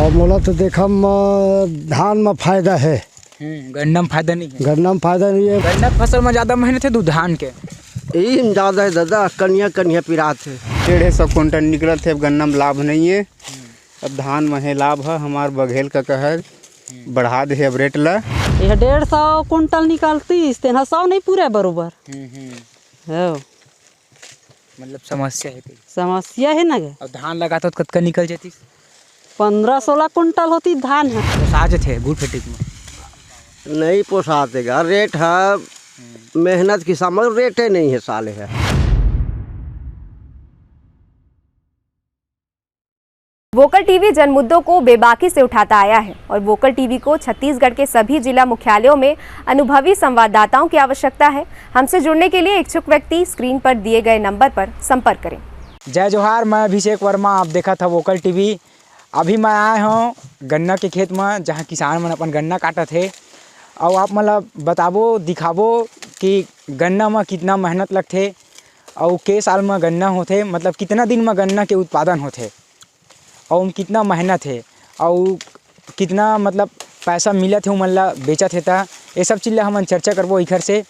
और मोला तो देखम धान में फायदा है। गन्ना में फायदा नहीं है। गन्ना में फायदा नहीं है। गन्ना फसल में ज्यादा मेहनत है दू धान के। यही में ज़्यादा है दादा, कन्या कन्या पिरात है। 150 कुंटल निकलत है। अब गन्ना में लाभ नहीं है, अब धान में है लाभ है। हमार बघेल का कहर बढ़ा दे अब रेट ला। यह 150 कुंटल निकलती, 100 नहीं पूरा बरोबर। हो मतलब समस्या है कोई। समस्या है ना गे। और धान लगाता तो कतका निकल जाती? 15-16 कुंटल होती धान है। तो साज थे गुड़ फेटिक में नहीं पोसातेगा, रेट है मेहनत की सामग्री, रेट नहीं है साले है। वोकल टीवी जन मुद्दों को बेबाकी से उठाता आया है और वोकल टीवी को छत्तीसगढ़ के सभी जिला मुख्यालयों में अनुभवी संवाददाताओं की आवश्यकता है। हमसे जुड़ने के लिए इच्छुक व्यक्ति स्क्रीन पर दिए गए नंबर पर संपर्क करें। जय जोहार, मैं अभिषेक वर्मा। आप देखा था वोकल टीवी। अभी मैं आया हूँ गन्ना के खेत में, जहाँ किसान मन अपन गन्ना काटा थे। और आप मतलब बताबो दिखाबो कि गन्ना में कितना मेहनत लगते और के साल में गन्ना होते, मतलब कितना दिन में गन्ना के उत्पादन होते और कितना मेहनत है और कितना मतलब पैसा मिलत है मतलब बेचत है। ता ये सब चीज़ हम चर्चा करबो इखर से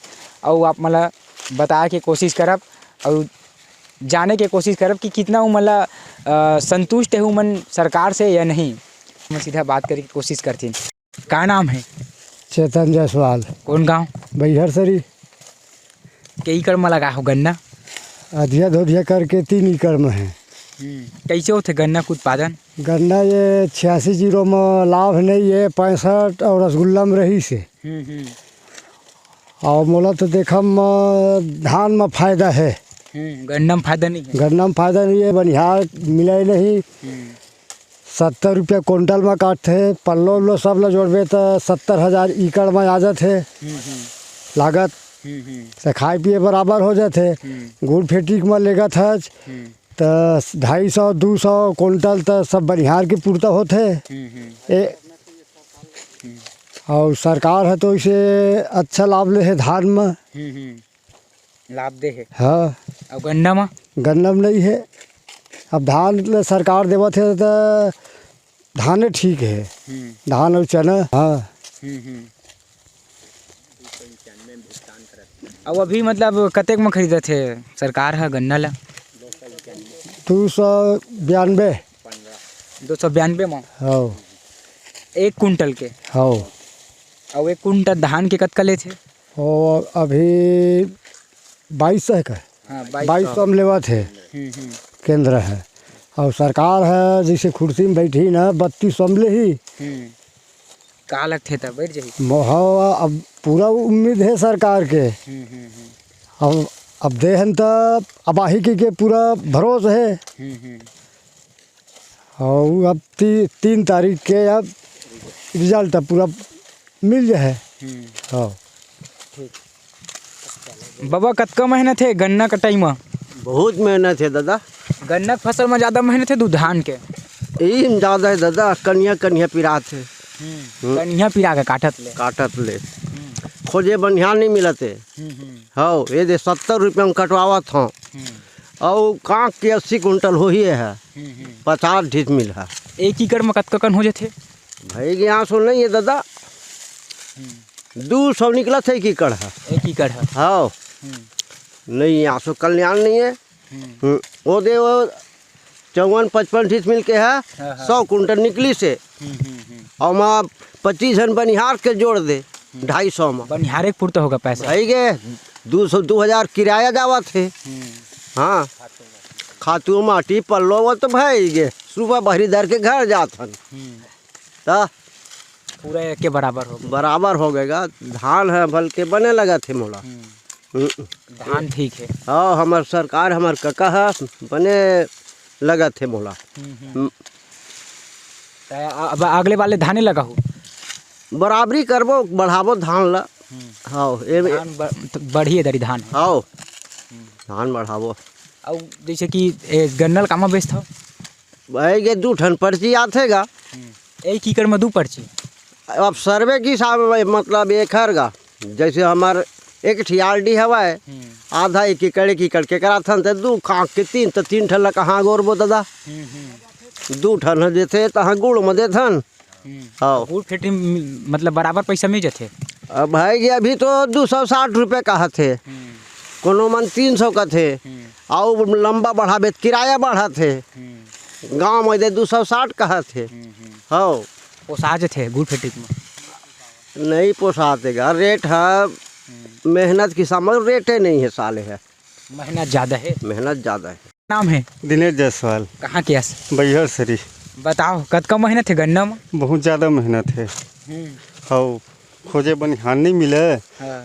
और आप मतलब बताए के कोशिश करब और जाने के कोशिश करब कि कितना मतलब संतुष्ट है मन सरकार से या नहीं। मैं सीधा बात करने की कोशिश करती। क्या नाम है? चेतन जायसवाल। कौन गांव? बैहरसरी। कई एकड़ में लगा हो गन्ना? अधिया धोधिया करके 3 एकड़ में है। कैसे होते गन्ना का उत्पादन? गन्ना ये 86-0 में लाभ नहीं है, 65 और रसगुल्ला में रही से। और मोला तो देखम धान में फायदा है। गन्ना में फायदा नहीं है। गन्ना में फायदा नहीं है, बनिहार मिले नहीं। 70 रुपया कुंटल में काटते, पल्लो उल्लो सब ला जोड़बे तो 70,000 एकड़ में आ जाते लागत से। खाए पिए बराबर हो जाते। गुड़ फेटिक में लेगा था तो 250-200 कुंटल तो सब बनिहार के पूर्ता होते। और सरकार है तो इसे अच्छा लाभ ले है धान में। लाभ दे है। हाँ। और गन्ना में? गन्ना में नहीं है। अब धान सरकार देवत है तो धाने ठीक है। धान और चना। हाँ। अब अभी मतलब कतेक में खरीदे थे सरकार है गन्ना ला? 292। 292 में? हाँ। 1 कुंटल के? हाँ। और 1 कुंटल धान के कतका ले थे? और अभी 2200 का। हाँ, 2200 में लेवा थे। केंद्र है और सरकार है जैसे कुर्सी में बैठी ना 3200 में ले ही। का लगते था बैठ जाही। अब पूरा उम्मीद है सरकार के। अब देहन तो अबाही के पूरा भरोसा है। और अब 3 तारीख के अब रिजल्ट पूरा मिल जाए। हाँ। बाबा कतका मेहनत है गन्ना कटाई में? बहुत मेहनत है दादा। गन्ना फसल में ज़्यादा मेहनत है दू धान के? यही में ज़्यादा है दादा, कन्या कन्या पिरात है। कन्या पिरा के काटत ले खोजे बनिहार नहीं मिलते। हो ये दे 70 रुपया में कटवावत हूँ और कांक के 80 कुंटल हो ही है। 50 ढीस मिल है। 1 एकड़ में कतका कन हो जाते? भाई के यहाँ सो नहीं है दादा, 200 निकला था 1 एकड़ है। 1 एकड़ है। हाँ। नहीं यहाँ सो कल्याण नहीं है। वो दे वो 54-55 ढीस मिल के है। 100 कुंटल निकली से और मैं 25 जन बनिहार के जोड़ दे 250 में। बनिहार एक पूर्ता होगा पैसा? भाई गे 200-2000 किराया जावा थे। हाँ। खातू माटी पल्लो वो तो भाई गे सुबह बहरी धर के घर जाथन तो पूरा एक के बराबर हो गएगा। धान है बल्कि बने लगा थे मोला। धान ठीक है। हाँ, हमार सरकार हमार काका है बने लगा थे मोला। अब अगले वाले धाने लगा हो बराबरी करबो बढ़ाबो धान ला। हाँ बढ़िए दरी धान। हाँ धान बढ़ाबो। और जैसे कि गन्नल कामा बेचता हो भाई ये 2 ठन पर्ची आतेगा। 1 एकड़ में 2 पर्ची? अब सर्वे की हिसाब मतलब 1 हरगा जैसे हमार 1 ठियालडी हवा है आधा 1 एकड़ के करा था तो 2 कांक के 3 तो 3 ठल्ला कहाँ गोरबो दादा। 2 ठन देथे तहाँ गुड़ में देथन। हाँ गुड़ फैक्ट्री मतलब बराबर पैसा मिल जाते। अब भाई जी अभी तो 260 रुपये का थे, कोनो मन 300 का थे, और लंबा बढ़ावे तो किराया बढ़ा थे। गांव में दे 260 का थे। हाँ पोसा जाते गुड़ फैक्ट्री में नहीं पोसातेगा, रेट है मेहनत की सामग्री रेटे नहीं है साले है, मेहनत ज़्यादा है। मेहनत ज़्यादा है। नाम है दिनेश जायसवाल, कहाँ के? बैहर सरी। बताओ कतका मेहनत है गन्ना में? बहुत ज़्यादा मेहनत है। हाँ खोजे बनिहान नहीं मिले।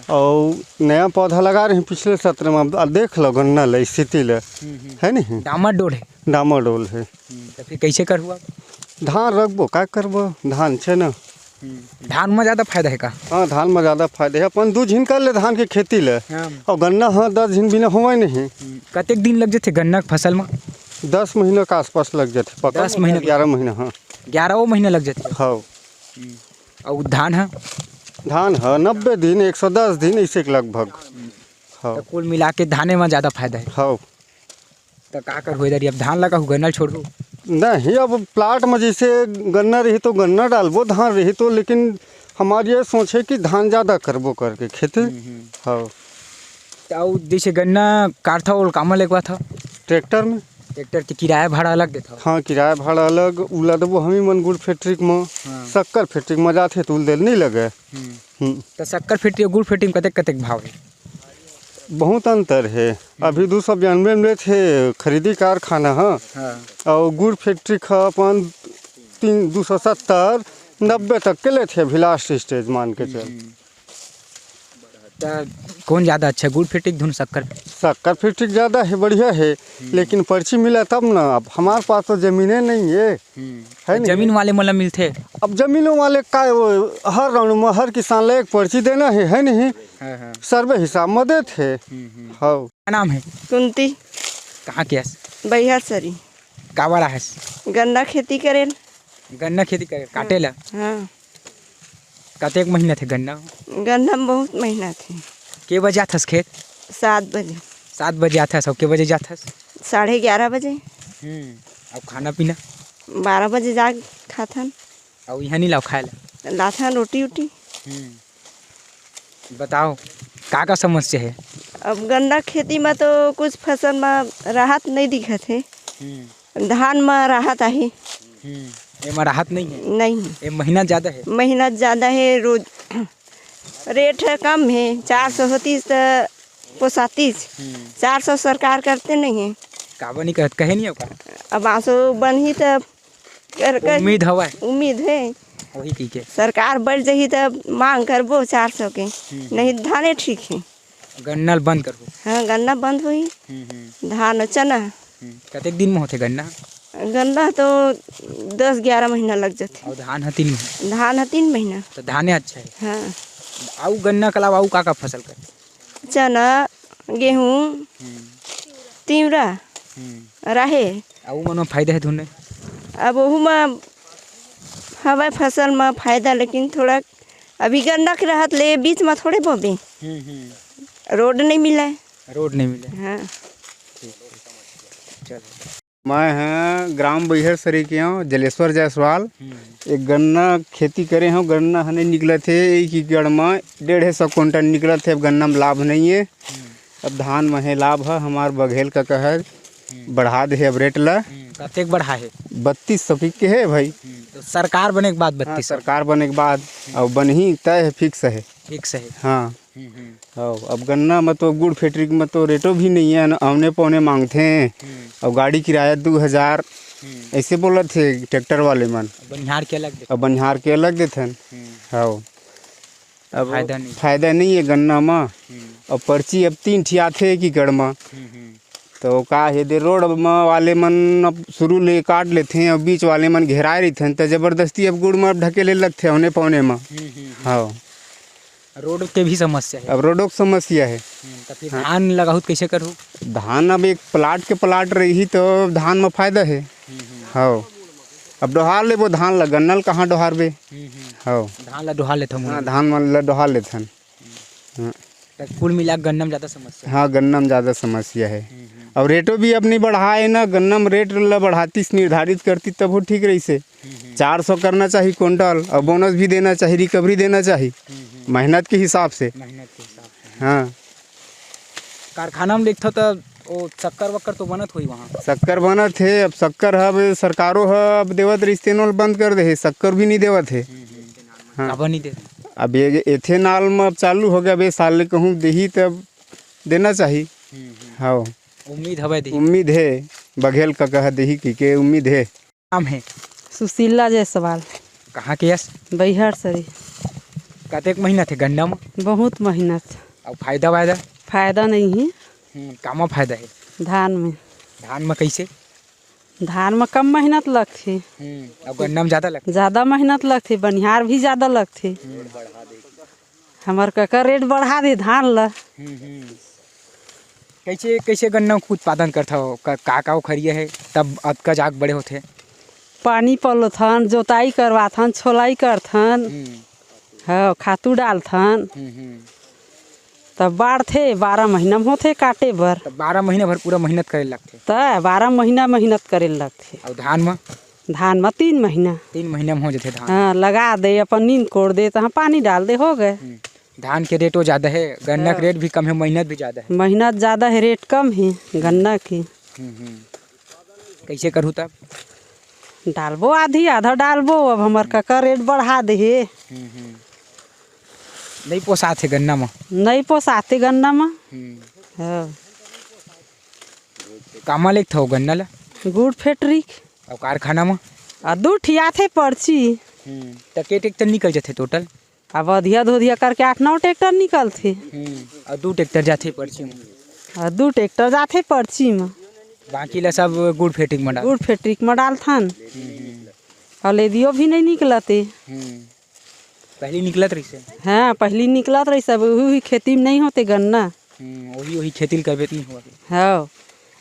और नया पौधा लगा रहे हैं पिछले सत्र में, अब देख लो गन्ना ले स्थिति ले है नहीं, डामाडोल है। डामाडोल है। तो फिर कैसे कर हुआ? धान रखबो का करबो, धान छे ना। धान में ज़्यादा फायदा है का? हाँ धान में ज़्यादा फायदे है। अपन 2 झिन कर ले धान के खेती ले, और गन्ना हाँ 10 झिन बिना हुआ नहीं। कतेक दिन लग जाते गन्ना के फसल में? 10 महीना के आसपास लग जाते। पका 10 महीना 11 महीना। हाँ 11 महीने लग जाते। हाँ और धान है? धान है 90 दिन 110 दिन ऐसे के लगभग। हाँ तो कुल मिला के धाने में ज़्यादा फायदा है। हाँ तो का कर हुए इधर अब धान लगा हुआ गन्ना छोड़ दो? नहीं, अब प्लाट में जैसे गन्ना रही तो गन्ना डालबो, धान रही तो, लेकिन हमारी ये सोच है कि धान ज़्यादा करबो करके खेती। हाँ तो जैसे गन्ना काटता और काम लगवा था ट्रैक्टर में, ट्रैक्टर के किराया भाड़ा अलग देता? हाँ किराया भाड़ा अलग। उला देबो हम ही मन गुड़ फैक्ट्री में, शक्कर फैक्ट्री में जाते तो उल देल नहीं लगे। तो शक्कर फैक्ट्री और गुड़ फैक्ट्री में कतेक कतेक भाव है? बहुत अंतर है। अभी 292 में थे खरीदी कारखाना। हाँ और गुड़ फैक्ट्री का अपन 270 90 तक के ले थे अभी लास्ट स्टेज मान के चल। तो कौन ज़्यादा अच्छा, गुड़ फैक्ट्री धुन शक्कर? शक्कर फैक्ट्री ज़्यादा है, बढ़िया है, लेकिन पर्ची मिला तब ना। अब हमारे पास तो ज़मीनें नहीं है नहीं? जमीन वाले मतलब मिलते? अब जमीनों वाले का हर राउंड में हर किसान ले एक पर्ची देना है नहीं? सर्वे हिसाब में देते। हाँ क्या नाम है? कुंती। कहाँ के? बैहर सरी। का बड़ा है? गन्ना खेती करेल। गन्ना खेती करे काटे ला? हाँ कतेक महीना थे गन्ना? गन्ना में बहुत महीना थे। के बजे आथस खेत? 7 बजे। 7 बजे आथस और के बजे जाथस? 11:30 बजे। और खाना पीना? 12 बजे जाग खाथन। और यहाँ नहीं लाओ खाए ला? लाथन रोटी उटी। बताओ का समस्या है? अब गन्ना खेती में तो कुछ फसल में राहत नहीं दिखत है। धान में राहत आहे। एमा राहत नहीं है? नहीं, ये मेहनत ज़्यादा है। मेहनत ज़्यादा है, रोज रेट है कम है। 430 पोसातीस 400 सरकार करते नहीं है। काबा नहीं कहत कहे नहीं होगा? अब आंसू बन तो कर उम्मीद हवा उम्मीद है वही की के सरकार बढ़ जाही तब मांग करबो 400 के। नहीं धाने ठीक है। गन्ना बंद करो? हाँ गन्ना बंद हुई। धान चना कतेक दिन में होते गन्ना? गन्ना तो 10-11 महीना लग जाते। और धान है 3 महीना? धान है 3 महीना। तो धाने अच्छा है। हाँ आऊ गन्ना के अलावा आऊ का फसल कर? चना, गेहूँ, तिवरा, राहेर। आऊ मन में फायदा है धुने? अब वहू में हवा फसल में फायदा, लेकिन थोड़ा अभी गन्ना के रहत ले बीच में थोड़े बोबे रोड नहीं मिला है। रोड नहीं मिले? हाँ चलो मैं हैं ग्राम बैहर सरी के हूँ जलेश्वर जायसवाल। एक गन्ना खेती करे हूँ, गन्ना हने निकले थे एक एकड़ में 150 क्विंटल निकले थे। अब गन्ना में लाभ नहीं है, अब धान में है लाभ है। हमार बघेल का कहे बढ़ा दे अब रेट ला। कतेक बढ़ा है? 3200 के है भाई। तो सरकार बने के बाद 3200? सरकार बने के बाद अब बन ही तय है, फिक्स है। फिक्स है? हाँ अब गन्ना में तो गुड़ फैक्ट्री में तो रेटो भी नहीं है, आमने पौने मांगते हैं। अब गाड़ी किराया 2000 ऐसे बोला थे ट्रैक्टर वाले मन। बनिहार के अलग? अब बनिहार के अलग देते हैं। हाँ अब फायदा नहीं है गन्ना में। अब पर्ची अब 3 ठिया थे एक एकड़ में, तो का है दे रोड में वाले मन अब शुरू ले काट लेते हैं, अब बीच वाले मन घेराए रहते हैं, तो जबरदस्ती अब गुड़ में ढकेले लगते हैं होने पौने में। हाँ रोड के भी समस्या है? अब रोडों की समस्या है। तो फिर धान लगाओ कैसे करूँ? धान अब एक प्लाट के प्लाट रही तो धान में फायदा है। हाँ अब डोहार ले वो धान लग गन्नल कहाँ डोहार बे। हाँ धान ला डोहा लेते हाँ धान मन डोहार लेते हैं। कुल मिला गन्ना में ज़्यादा समस्या? हाँ गन्ना में ज़्यादा समस्या है। और रेटो भी अपनी बढ़ाए ना, गन्ना में रेट ला बढ़ाती निर्धारित करती तब वो ठीक रही से। 400 करना चाहिए क्विंटल और बोनस भी देना चाहिए, रिकवरी देना चाहिए मेहनत के हिसाब से। हाँ, कारखाना में देखता तो वो शक्कर वक्कर तो बनत हुई वहाँ। शक्कर बनत है, अब शक्कर अब सरकारों अब देवत इस्थेनॉल बंद कर दे, शक्कर भी नहीं देवत है। हाँ। नहीं दे अब ये एथेनॉल में अब चालू हो गया, बे साल कहूँ दही तब देना चाहिए। हाँ, उम्मीद है बघेल का कहा दही की के उम्मीद है। नाम है सुशीला जायसवाल। कहाँ के यस? बैहर सरी। कतेक महीना थे गन्ना में? बहुत मेहनत। और फायदा वायदा? फायदा नहीं है। कामा फायदा है? धान में। धान में कैसे? धान में कम मेहनत लगती। और गन्ना में ज़्यादा लगती? ज़्यादा मेहनत लगती, बनिहार भी ज़्यादा लगती। हमार कका रेट बढ़ा दे धान ला। कैसे कैसे गन्ना को उत्पादन करता हो? का खरिया है तब अतका जाग बड़े होते? पानी पलोथन, जोताई करवाथन, छोलाई करथन, हाँ खातू डालथन, तब बाढ़ थे 12 महीना में होते काटे बर। 12 महीना भर पूरा मेहनत करे लगते? तो 12 महीना मेहनत करे लगते। और धान में? धान में 3 महीना। 3 महीना में हो जाते धान? हाँ, लगा दे अपन नींद कोड़ दे तो पानी डाल दे हो गए। धान के रेटो ज़्यादा है, गन्ना का रेट भी कम है, मेहनत भी ज़्यादा है। मेहनत ज़्यादा है, रेट कम है गन्ना की। कैसे करूँ तब? डालबो आधी आधा डालबो। अब हमार काका रेट बढ़ा दे। नहीं पोसाते गन्ना में? नहीं पोसाते गन्ना में। हाँ। कामा लेक था गन्ना ला? गुड़ फैक्ट्री। और कारखाना में? 2 ठिया थे पर्ची। तो के ट्रैक्टर निकल जाते टोटल? अब अधिया धोधिया करके 8-9 ट्रैक्टर निकलते। और 2 ट्रैक्टर जाते पर्ची में? 2 ट्रैक्टर जाते पर्ची में। बाकी ला सब गुड़ फैक्ट्री में? गुड़ फैक्ट्री में डालथन। और लेदियो भी नहीं निकलते। पहले निकलत रही से? हाँ, पहली निकलत रही सब। वही खेती में नहीं होते गन्ना। वही खेती करबे नहीं हुआ। हाँ,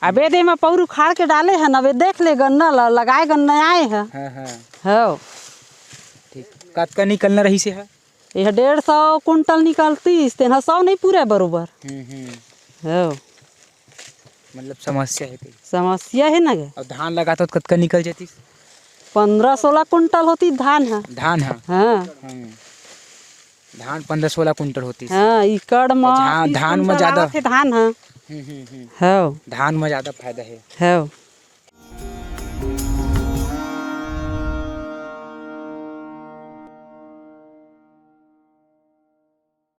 अबे दे में पौर उखाड़ के डाले हैं ना, वे देख ले गन्ना लगाए गन्ना आए हैं। हाँ, ठीक। कतका निकलना रही से है? यह 150 कुंटल निकलती, 100 नहीं पूरे बरोबर। हाँ, मतलब समस्या है? समस्या है ना। और धान लगाता तो कतका निकल जाती? 15-16 कुंटल होती धान है। धान है? हाँ, धान 15-16 कुंटल होती। हाँ, एकड़ में धान में ज़्यादा धान है। हाँ, धान में ज़्यादा फायदा है। हाँ।